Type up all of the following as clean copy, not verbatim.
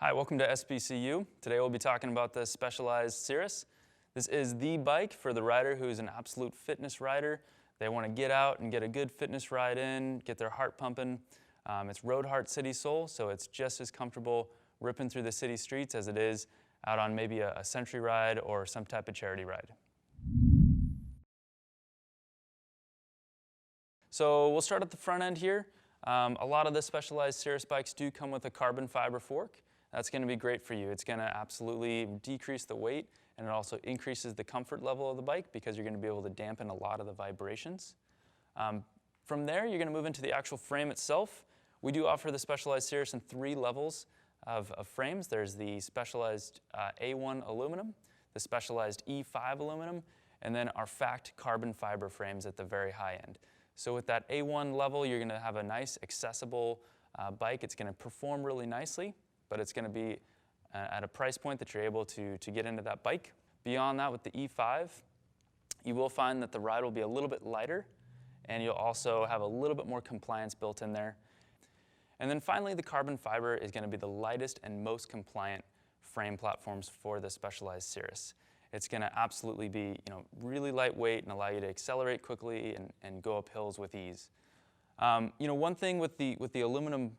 Hi, welcome to SBCU. Today we'll be talking about the Specialized Sirrus. This is the bike for the rider who is an absolute fitness rider. They want to get out and get a good fitness ride in, get their heart pumping. It's road heart city soul, so it's just as comfortable ripping through the city streets as it is out on maybe a century ride or some type of charity ride. So we'll start at the front end here. A lot of the Specialized Sirrus bikes do come with a carbon fiber fork. That's going to be great for you. It's going to absolutely decrease the weight, and it also increases the comfort level of the bike because you're going to be able to dampen a lot of the vibrations. From there, you're going to move into the actual frame itself. We do offer the Specialized Sirrus in 3 levels of frames. There's the Specialized A1 aluminum, the Specialized E5 aluminum, and then our FACT carbon fiber frames at the very high end. So with that A1 level, you're going to have a nice, accessible bike. It's going to perform really nicely, but it's going to be at a price point that you're able to get into that bike. Beyond that, with the E5, you will find that the ride will be a little bit lighter, and you'll also have a little bit more compliance built in there. And then finally, the carbon fiber is going to be the lightest and most compliant frame platforms for the Specialized Sirrus. It's going to absolutely be, really lightweight and allow you to accelerate quickly and go up hills with ease. One thing with the aluminum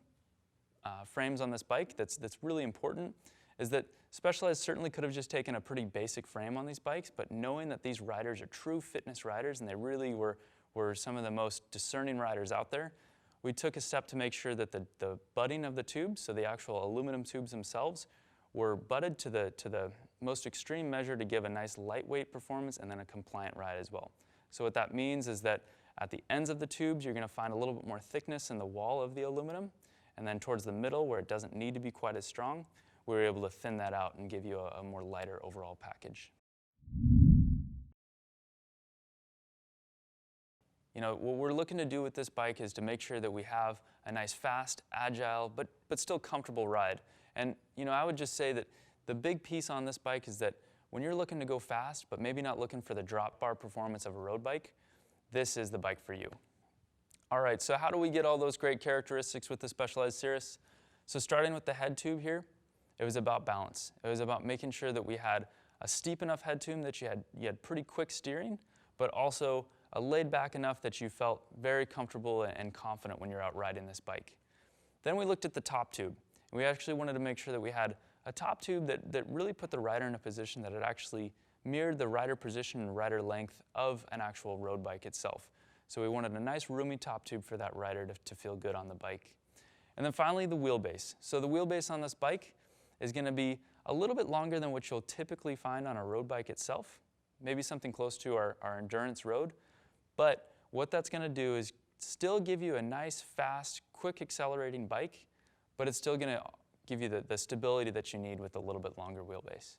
frames on this bike that's really important is that Specialized certainly could have just taken a pretty basic frame on these bikes, but knowing that these riders are true fitness riders and they really were some of the most discerning riders out there, we took a step to make sure that the butting of the tubes, so the actual aluminum tubes themselves, were butted to the most extreme measure to give a nice lightweight performance and then a compliant ride as well. So what that means is that at the ends of the tubes, you're going to find a little bit more thickness in the wall of the aluminum, and then towards the middle, where it doesn't need to be quite as strong, we were able to thin that out and give you a more lighter overall package. What we're looking to do with this bike is to make sure that we have a nice, fast, agile, but still comfortable ride. And I would just say that the big piece on this bike is that when you're looking to go fast, but maybe not looking for the drop bar performance of a road bike, this is the bike for you. All right, so how do we get all those great characteristics with the Specialized Sirrus? So starting with the head tube here, it was about balance. It was about making sure that we had a steep enough head tube that you had pretty quick steering, but also laid back enough that you felt very comfortable and confident when you're out riding this bike. Then we looked at the top tube. And we actually wanted to make sure that we had a top tube that really put the rider in a position that it actually mirrored the rider position and rider length of an actual road bike itself. So we wanted a nice roomy top tube for that rider to feel good on the bike. And then finally, the wheelbase. So the wheelbase on this bike is going to be a little bit longer than what you'll typically find on a road bike itself, maybe something close to our endurance road. But what that's going to do is still give you a nice, fast, quick accelerating bike, but it's still going to give you the stability that you need with a little bit longer wheelbase.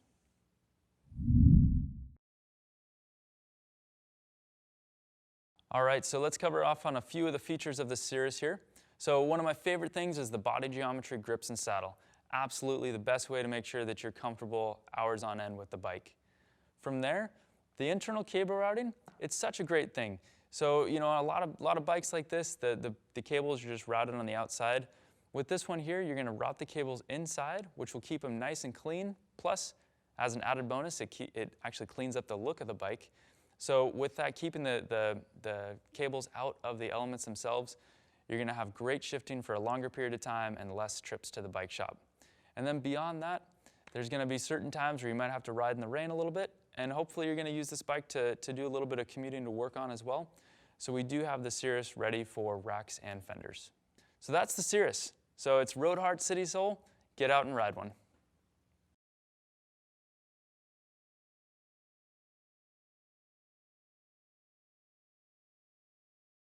All right, so let's cover off on a few of the features of the Sirrus here. So one of my favorite things is the body geometry, grips, and saddle. Absolutely the best way to make sure that you're comfortable hours on end with the bike. From there, the internal cable routing, it's such a great thing. So, a lot of bikes like this, the cables are just routed on the outside. With this one here, you're going to route the cables inside, which will keep them nice and clean. Plus, as an added bonus, it actually cleans up the look of the bike. So with that, keeping the cables out of the elements themselves, you're going to have great shifting for a longer period of time and less trips to the bike shop. And then beyond that, there's going to be certain times where you might have to ride in the rain a little bit, and hopefully you're going to use this bike to do a little bit of commuting to work on as well. So we do have the Sirrus ready for racks and fenders. So that's the Sirrus. So it's road hard city soul. Get out and ride one.